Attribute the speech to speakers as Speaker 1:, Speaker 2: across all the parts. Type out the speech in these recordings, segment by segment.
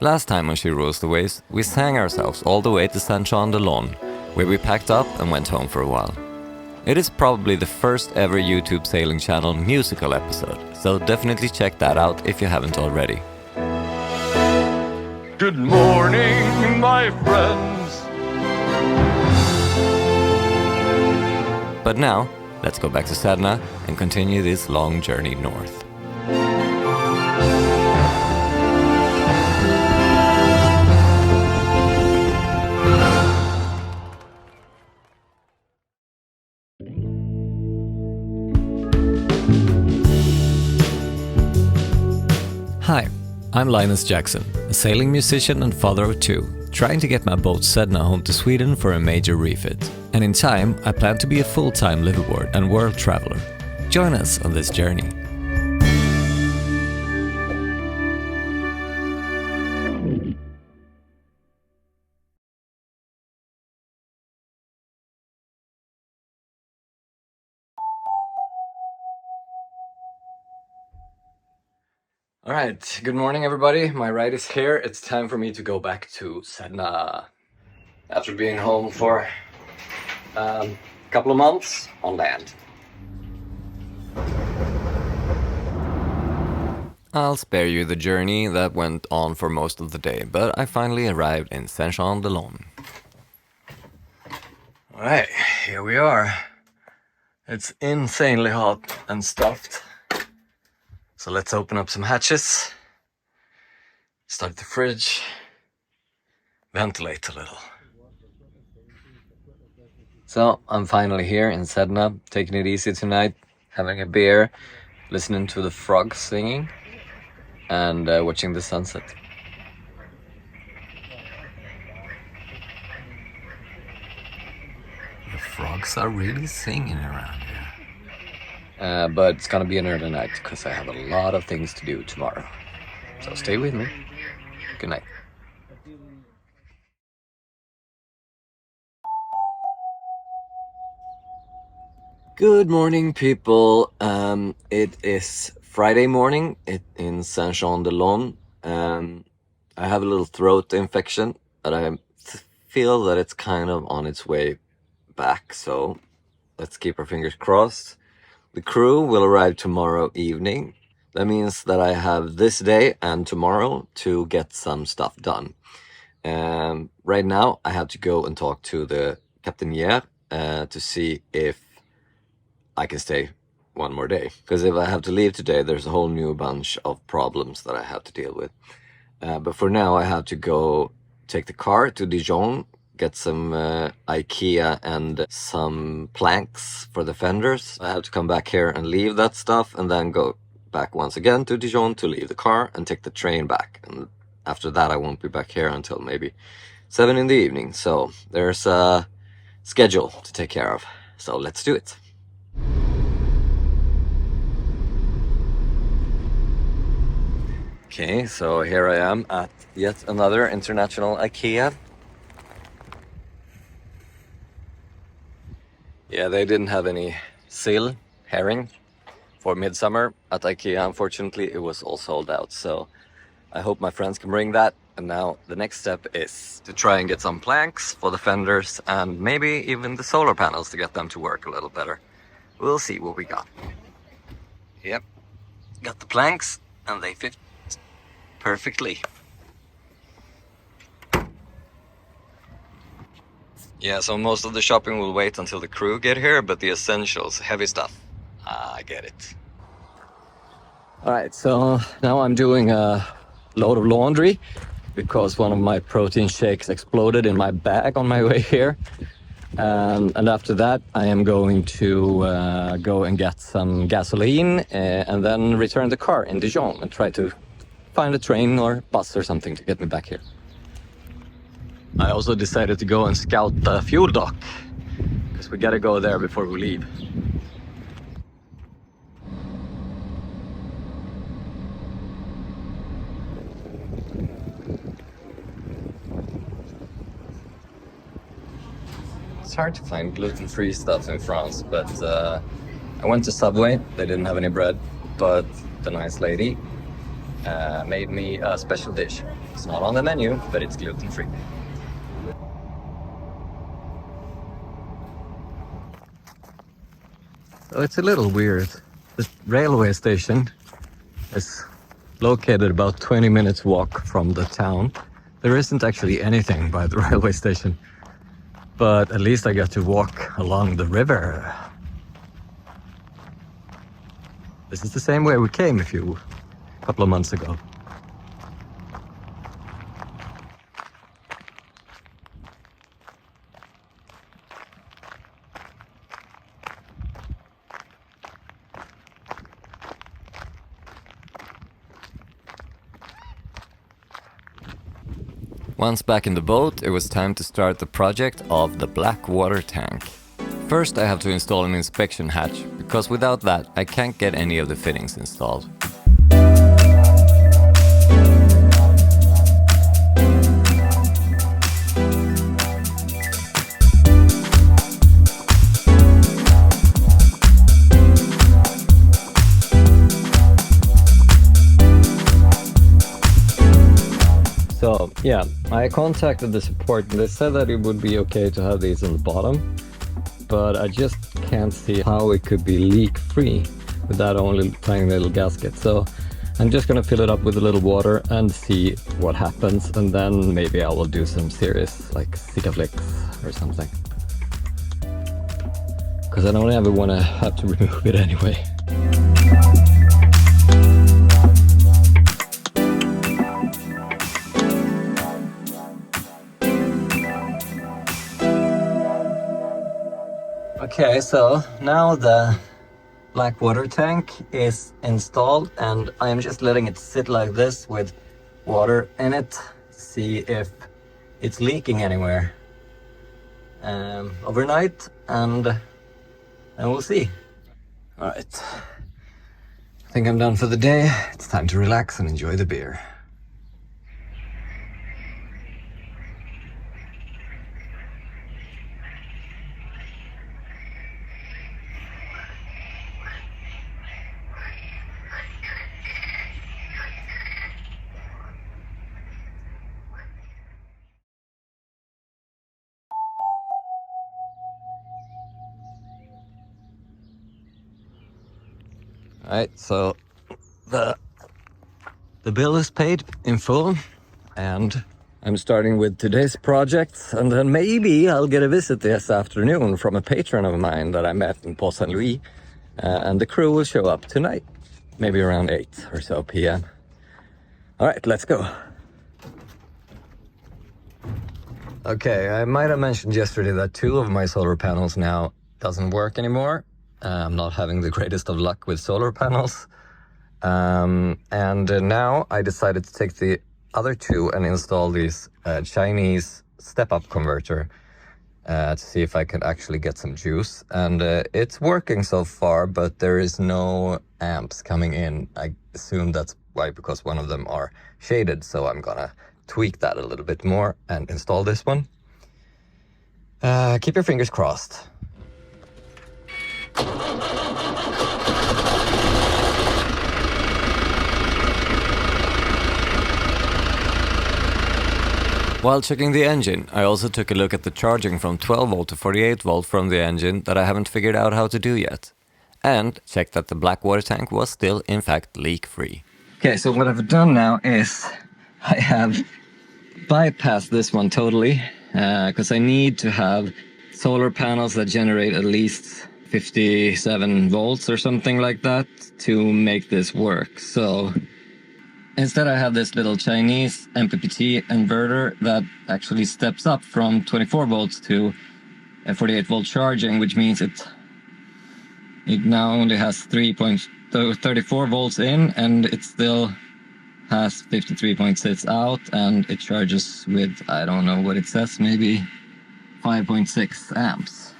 Speaker 1: Last time on She Rules the Waves, we sang ourselves all the way to Saint-Jean-de-Lons, where we packed up and went home for a while. It is probably the first ever YouTube sailing channel musical episode, so definitely check that out if you haven't already.
Speaker 2: Good morning, my friends.
Speaker 1: But now, let's go back to Sedna and continue this long journey north. Hi, I'm Linus Jackson, a sailing musician and father of two, trying to get my boat Sedna home to Sweden for a major refit. And in time, I plan to be a full-time liveaboard and world traveler. Join us on this journey. Alright, good morning everybody, my ride is here. It's time for me to go back to Sedna. After being home for a couple of months on land. I'll spare you the journey that went on for most of the day, but I finally arrived in Saint-Jean-de-Lons. Alright, here we are. It's insanely hot and stuffed. So let's open up some hatches, start the fridge, ventilate a little. So I'm finally here in Sedna, taking it easy tonight, having a beer, listening to the frogs singing, and watching the sunset. The frogs are really singing around here. But it's gonna be an early night because I have a lot of things to do tomorrow. So stay with me. Good night. Good morning, people. It is Friday morning in Saint-Jean-de-Lons. I have a little throat infection, but I feel that it's kind of on its way back. So let's keep our fingers crossed. The crew will arrive tomorrow evening. That means that I have this day and tomorrow to get some stuff done. Right now, I have to go and talk to the captainière to see if I can stay one more day. Because if I have to leave today, there's a whole new bunch of problems that I have to deal with. But for now, I have to go take the car to Dijon, get some IKEA and some planks for the fenders. I have to come back here and leave that stuff and then go back once again to Dijon to leave the car and take the train back. And after that I won't be back here until maybe 7 in the evening. So there's a schedule to take care of. So let's do it. Okay, so here I am at yet another international IKEA. Yeah, they didn't have any sill, herring, for midsummer at IKEA. Unfortunately, it was all sold out, so I hope my friends can bring that. And now the next step is to try and get some planks for the fenders and maybe even the solar panels to get them to work a little better. We'll see what we got. Yep, got the planks and they fit perfectly. Yeah, so most of the shopping will wait until the crew get here, but the essentials, heavy stuff, I get it. Alright, so now I'm doing a load of laundry because one of my protein shakes exploded in my bag on my way here. And after that, I am going to go and get some gasoline and then return the car in Dijon and try to find a train or bus or something to get me back here. I also decided to go and scout the fuel dock because we gotta go there before we leave. It's hard to find gluten-free stuff in France, but I went to Subway. They didn't have any bread, but the nice lady made me a special dish. It's not on the menu, but it's gluten-free. So it's a little weird. The railway station is located about 20 minutes walk from the town. There isn't actually anything by the railway station, but at least I got to walk along the river. This is the same way we came a couple of months ago. Once back in the boat, it was time to start the project of the black water tank. First I have to install an inspection hatch, because without that I can't get any of the fittings installed. So yeah, I contacted the support and they said that it would be okay to have these in the bottom, but I just can't see how it could be leak free with that only tiny little gasket. So I'm just gonna fill it up with a little water and see what happens, and then maybe I will do some serious like Sika flicks or something, because I don't ever want to have to remove it anyway. Okay, so now the black water tank is installed and I am just letting it sit like this with water in it to see if it's leaking anywhere overnight, and we'll see. Alright, I think I'm done for the day. It's time to relax and enjoy the beer. Alright, so the bill is paid in full and I'm starting with today's project, and then maybe I'll get a visit this afternoon from a patron of mine that I met in Port St. Louis, and the crew will show up tonight, maybe around 8 or so p.m. Alright, let's go. Okay, I might have mentioned yesterday that 2 of my solar panels now doesn't work anymore. I'm not having the greatest of luck with solar panels. And now I decided to take the other 2 and install these Chinese step-up converter to see if I can actually get some juice. And it's working so far, but there is no amps coming in. I assume that's why, because one of them are shaded. So I'm gonna tweak that a little bit more and install this one. Keep your fingers crossed. While checking the engine, I also took a look at the charging from 12 volt to 48 volt from the engine that I haven't figured out how to do yet. And checked that the black water tank was still in fact leak free. Okay, so what I've done now is I have bypassed this one totally, because I need to have solar panels that generate at least 57 volts or something like that to make this work. So instead I have this little Chinese MPPT inverter that actually steps up from 24 volts to 48 volt charging, which means it now only has 3.34 volts in, and it still has 53.6 out, and it charges with, I don't know what it says, maybe 5.6 amps.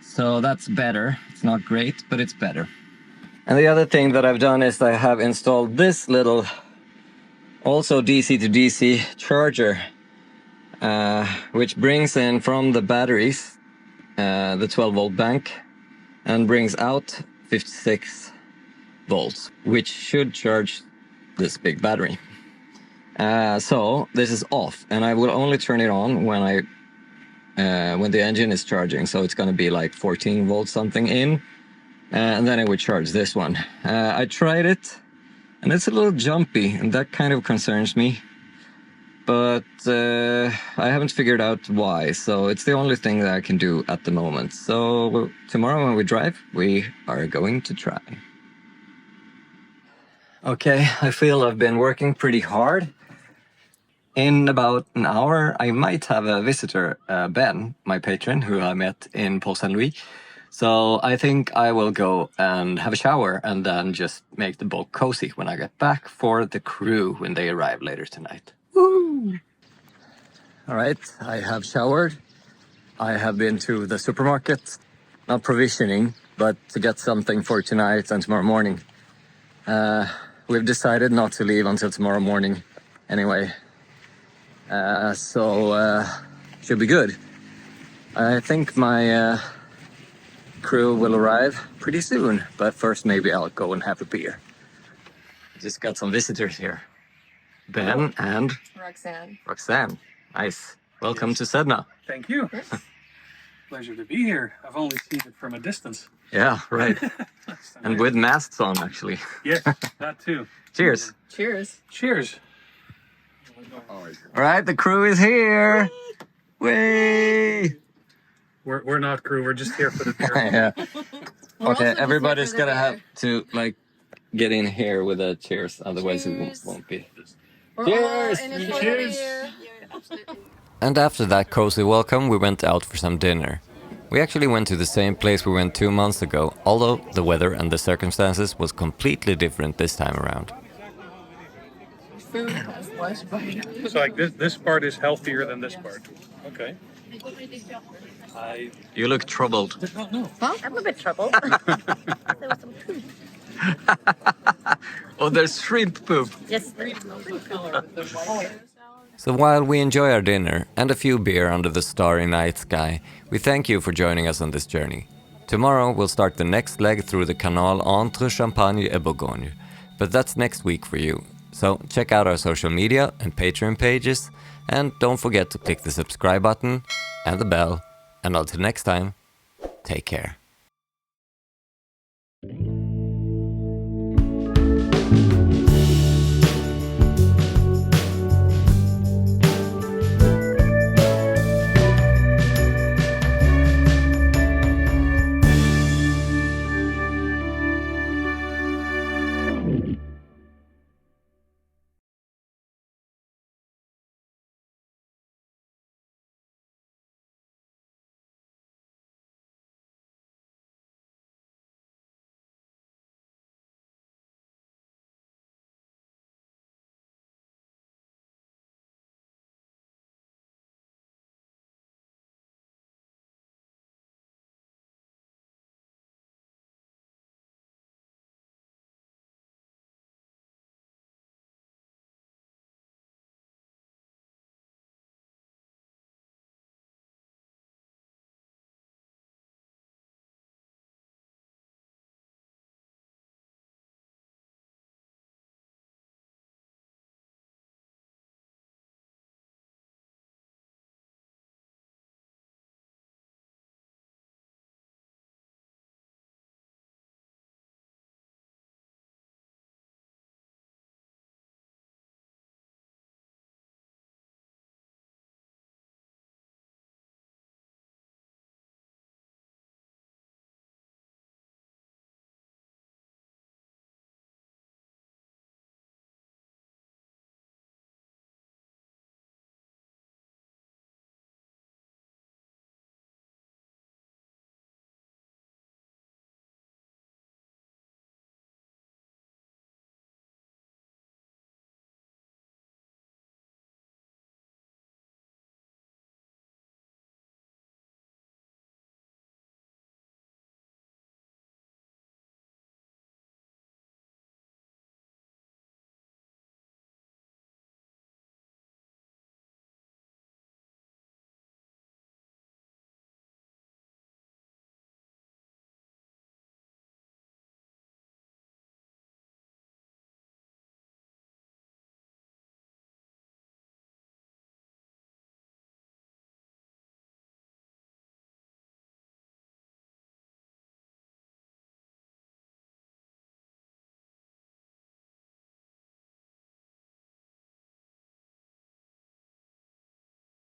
Speaker 1: So that's better. It's not great, but it's better. And the other thing that I've done is I have installed this little, also DC to DC charger, which brings in from the batteries the 12 volt bank and brings out 56 volts, which should charge this big battery. So this is off, and I will only turn it on when when the engine is charging. So it's going to be like 14 volts something in, and then it would charge this one. I tried it, and it's a little jumpy, and that kind of concerns me. But I haven't figured out why, so it's the only thing that I can do at the moment. So tomorrow when we drive, we are going to try. Okay, I feel I've been working pretty hard. In about an hour, I might have a visitor, Ben, my patron, who I met in Port St. Louis. So I think I will go and have a shower and then just make the boat cozy when I get back for the crew when they arrive later tonight. Woo! All right, I have showered. I have been to the supermarket, not provisioning, but to get something for tonight and tomorrow morning. We've decided not to leave until tomorrow morning anyway. So should be good. I think my crew will arrive pretty soon, but first maybe I'll go and have a beer. Just got some visitors here. Ben and Roxanne. Nice. Welcome to Sedna.
Speaker 3: Thank you. Pleasure to be here. I've only seen it from a distance.
Speaker 1: Yeah, right. And with masks on, actually.
Speaker 3: Yeah, that too.
Speaker 1: Cheers.
Speaker 4: Cheers.
Speaker 3: Cheers.
Speaker 1: All right, the crew is here. Whee!
Speaker 3: We're not crew. We're just here for the beer.
Speaker 1: Yeah. Okay, everybody's gonna have to like get in here with a cheers, otherwise it won't be. Cheers!
Speaker 3: Cheers!
Speaker 1: And after that cozy welcome, we went out for some dinner. We actually went to the same place we went 2 months ago, although the weather and the circumstances was completely different this time around.
Speaker 4: Food has less bite.
Speaker 3: So like this part is healthier than this part. Okay.
Speaker 1: You look troubled.
Speaker 4: Huh? I'm a bit troubled. There was some poop.
Speaker 1: Oh, there's shrimp poop.
Speaker 4: Yes.
Speaker 1: So while we enjoy our dinner and a few beer under the starry night sky, we thank you for joining us on this journey. Tomorrow we'll start the next leg through the canal entre Champagne et Bourgogne, but that's next week for you. So check out our social media and Patreon pages, and don't forget to click the subscribe button and the bell. And until next time, take care.